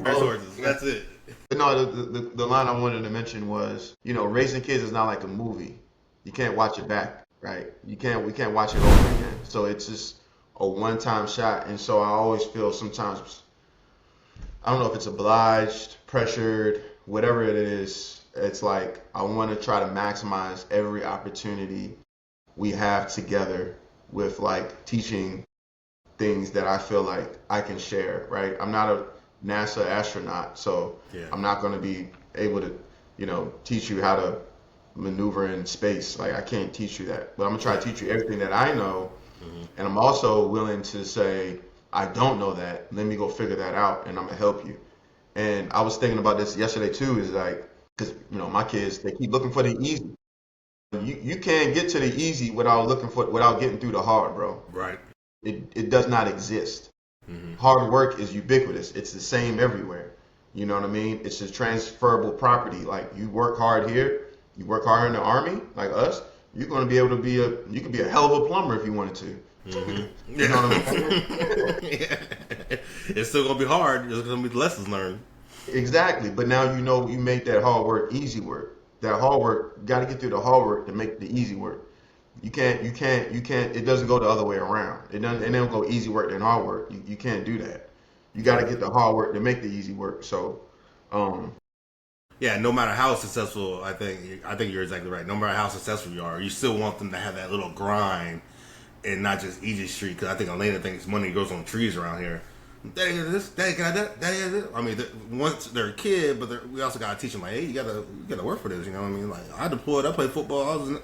Resources. That's it. But no, the line I wanted to mention was, raising kids is not like a movie. You can't watch it back, right? We can't watch it over again. So it's just a one-time shot. And so I always feel sometimes, I don't know if it's obliged, pressured, whatever it is. It's like I want to try to maximize every opportunity we have together with like teaching things that I feel like I can share, right? I'm not a NASA astronaut, so Yeah. I'm not going to be able to, teach you how to maneuver in space. Like I can't teach you that, but I'm gonna try to teach you everything that I know, and I'm also willing to say I don't know that. Let me go figure that out, and I'm gonna help you. And I was thinking about this yesterday too. Is like because my kids they keep looking for the easy. You can't get to the easy without getting through the hard, bro. Right. It does not exist. Hard work is ubiquitous. It's the same everywhere. You know what I mean? It's a transferable property. Like you work hard here, you work hard in the army, like us, you're going to be able to you could be a hell of a plumber if you wanted to. You know what I mean? Yeah. It's still going to be hard. There's going to be lessons learned. Exactly. But now you make that hard work easy work. That hard work, got to get through the hard work to make the easy work. You can't, it doesn't go the other way around. It don't go easy work then hard work. You can't do that. You got to get the hard work to make the easy work. So, yeah, no matter how successful, I think you're exactly right. No matter how successful you are, you still want them to have that little grind and not just easy street. Because I think Elena thinks money grows on trees around here. Daddy got this, Daddy got that, Daddy got this. I mean, once they're a kid, but we also gotta teach them like, hey, you gotta work for this. You know what I mean? Like I deployed, I played football.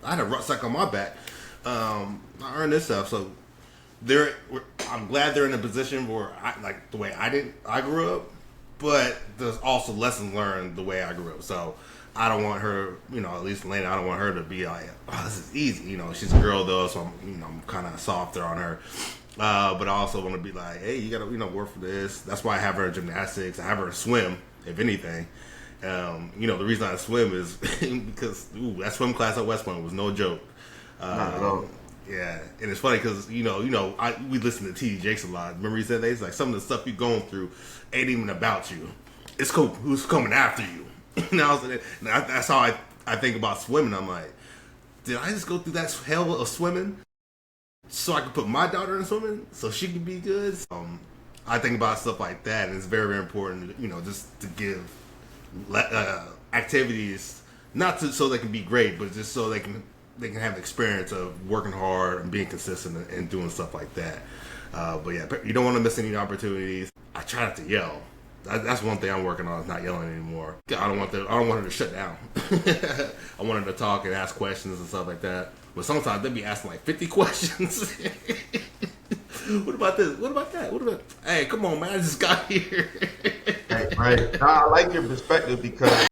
I had a rucksack on my back. I earned this stuff. So I'm glad they're in a position where like the way I grew up, but there's also lessons learned the way I grew up. So I don't want her, at least Elena, I don't want her to be like, oh, this is easy. She's a girl though, so I'm kind of softer on her. But I also want to be like, hey, you gotta, work for this. That's why I have her in gymnastics. I have her in swim, if anything. The reason I swim is because that swim class at West Point was no joke. not at all. Yeah, and it's funny because we listen to TD Jakes a lot. Remember he said that he's like some of the stuff you're going through ain't even about you. It's cool. Who's coming after you? That's how I think about swimming. I'm like, did I just go through that hell of swimming so I could put my daughter in swimming so she can be good? I think about stuff like that, and it's very, very important, just to give activities, not so they can be great, but just so they can have experience of working hard and being consistent and doing stuff like that. But yeah, you don't want to miss any opportunities. I try not to yell. That's one thing I'm working on, is not yelling anymore. I don't want her to shut down. I want her to talk and ask questions and stuff like that. But sometimes they'll be asking like 50 questions. What about this? What about that? What about? Hey, come on, man! I just got here. Right. No, I like your perspective because